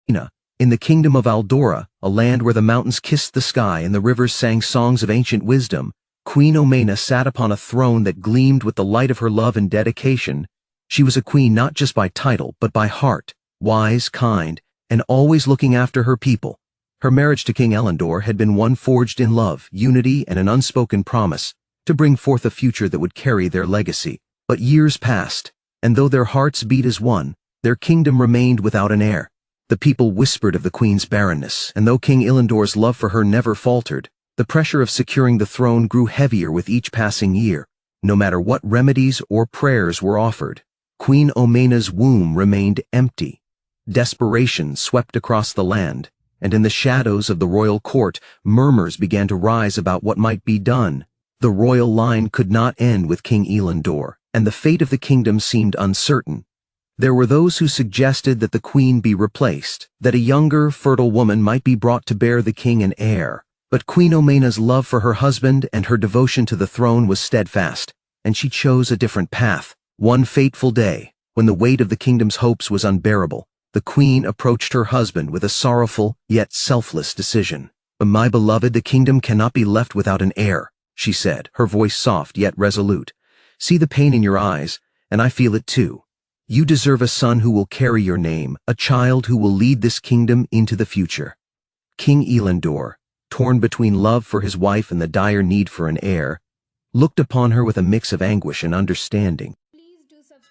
Omena, in the kingdom of Aldora, a land where the mountains kissed the sky and the rivers sang songs of ancient wisdom, Queen Omena sat upon a throne that gleamed with the light of her love and dedication. She was a queen not just by title, but by heart, wise, kind, and always looking after her people. Her marriage to King Elendor had been one forged in love, unity, and an unspoken promise to bring forth a future that would carry their legacy. But years passed, and though their hearts beat as one, their kingdom remained without an heir. The people whispered of the queen's barrenness, and though King Elendor's love for her never faltered, the pressure of securing the throne grew heavier with each passing year. No matter what remedies or prayers were offered, Queen Omena's womb remained empty. Desperation swept across the land, and in the shadows of the royal court, murmurs began to rise about what might be done. The royal line could not end with King Elendor, and the fate of the kingdom seemed uncertain. There were those who suggested that the queen be replaced, that a younger, fertile woman might be brought to bear the king an heir. But Queen Omena's love for her husband and her devotion to the throne was steadfast, and she chose a different path. One fateful day, when the weight of the kingdom's hopes was unbearable, the queen approached her husband with a sorrowful yet selfless decision. "My beloved, the kingdom cannot be left without an heir," she said, her voice soft yet resolute. "See the pain in your eyes, and I feel it too. You deserve a son who will carry your name, a child who will lead this kingdom into the future." King Elendor, torn between love for his wife and the dire need for an heir, looked upon her with a mix of anguish and understanding.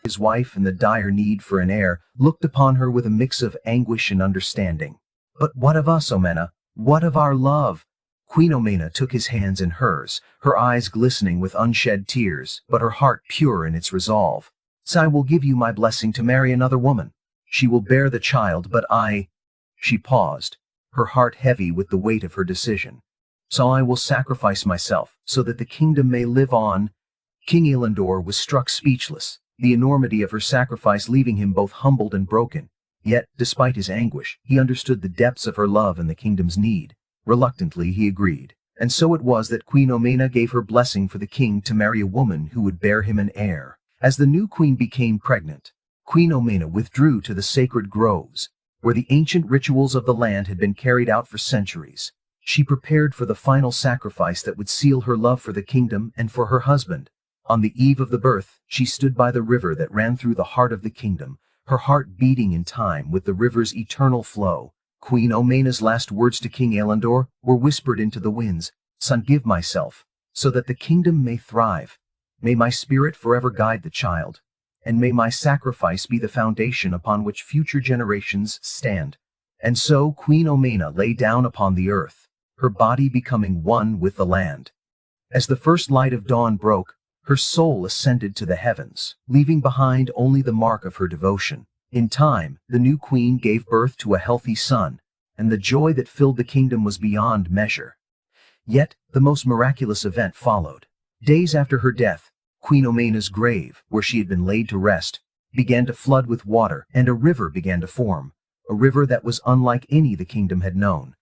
His wife and the dire need for an heir looked upon her with a mix of anguish and understanding. "But what of us, Omena? What of our love?" Queen Omena took his hands in hers, her eyes glistening with unshed tears, but her heart pure in its resolve. "So I will give you my blessing to marry another woman. She will bear the child, but I—" She paused, her heart heavy with the weight of her decision. "So I will sacrifice myself, so that the kingdom may live on." King Elendor was struck speechless, the enormity of her sacrifice leaving him both humbled and broken. Yet, despite his anguish, he understood the depths of her love and the kingdom's need. Reluctantly, he agreed. And so it was that Queen Omena gave her blessing for the king to marry a woman who would bear him an heir. As the new queen became pregnant, Queen Omena withdrew to the sacred groves, where the ancient rituals of the land had been carried out for centuries. She prepared for the final sacrifice that would seal her love for the kingdom and for her husband. On the eve of the birth, she stood by the river that ran through the heart of the kingdom, her heart beating in time with the river's eternal flow. Queen Omena's last words to King Elendor were whispered into the winds. "Son, give myself, so that the kingdom may thrive. May my spirit forever guide the child, and may my sacrifice be the foundation upon which future generations stand." And so Queen Omena lay down upon the earth, her body becoming one with the land. As the first light of dawn broke, her soul ascended to the heavens, leaving behind only the mark of her devotion. In time, the new queen gave birth to a healthy son, and the joy that filled the kingdom was beyond measure. Yet, the most miraculous event followed. Days after her death, Queen Omena's grave, where she had been laid to rest, began to flood with water, and a river began to form, a river that was unlike any the kingdom had known.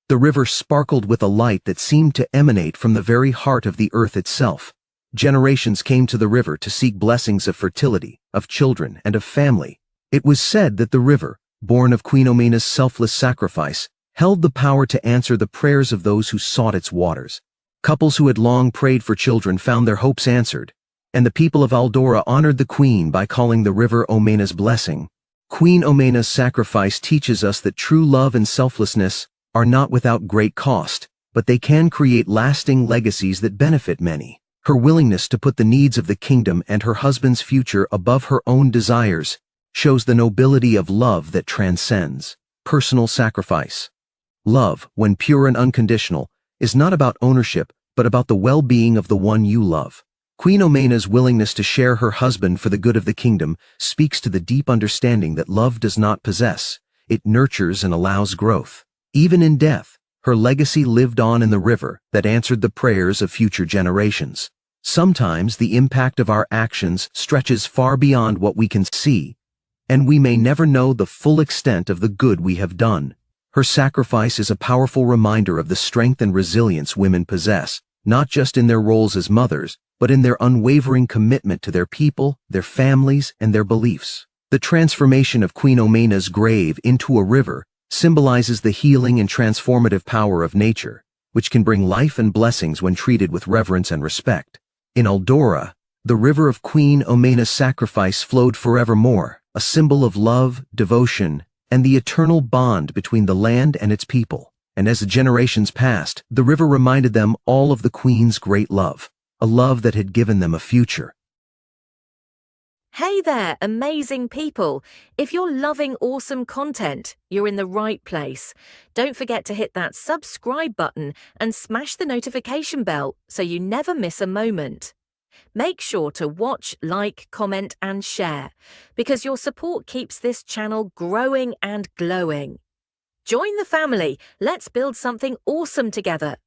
The river sparkled with a light that seemed to emanate from the very heart of the earth itself. Generations came to the river to seek blessings of fertility, of children, and of family. It was said that the river, born of Queen Omena's selfless sacrifice, held the power to answer the prayers of those who sought its waters. Couples who had long prayed for children found their hopes answered, and the people of Aldora honored the queen by calling the river Omena's blessing. Queen Omena's sacrifice teaches us that true love and selflessness are not without great cost, but they can create lasting legacies that benefit many. Her willingness to put the needs of the kingdom and her husband's future above her own desires shows the nobility of love that transcends personal sacrifice. Love, when pure and unconditional, is not about ownership, but about the well-being of the one you love. Queen Omena's willingness to share her husband for the good of the kingdom speaks to the deep understanding that love does not possess, it nurtures and allows growth. Even in death, her legacy lived on in the river that answered the prayers of future generations. Sometimes the impact of our actions stretches far beyond what we can see, and we may never know the full extent of the good we have done. Her sacrifice is a powerful reminder of the strength and resilience women possess, not just in their roles as mothers, but in their unwavering commitment to their people, their families, and their beliefs. The transformation of Queen Omena's grave into a river symbolizes the healing and transformative power of nature, which can bring life and blessings when treated with reverence and respect. In Eldora, the river of Queen Omena's sacrifice flowed forevermore, a symbol of love, devotion, and the eternal bond between the land and its people. And as the generations passed, the river reminded them all of the Queen's great love, a love that had given them a future. Hey there, amazing people! If you're loving awesome content, you're in the right place. Don't forget to hit that subscribe button and smash the notification bell so you never miss a moment. Make sure to watch, like, comment, and share, because your support keeps this channel growing and glowing. Join the family. Let's build something awesome together.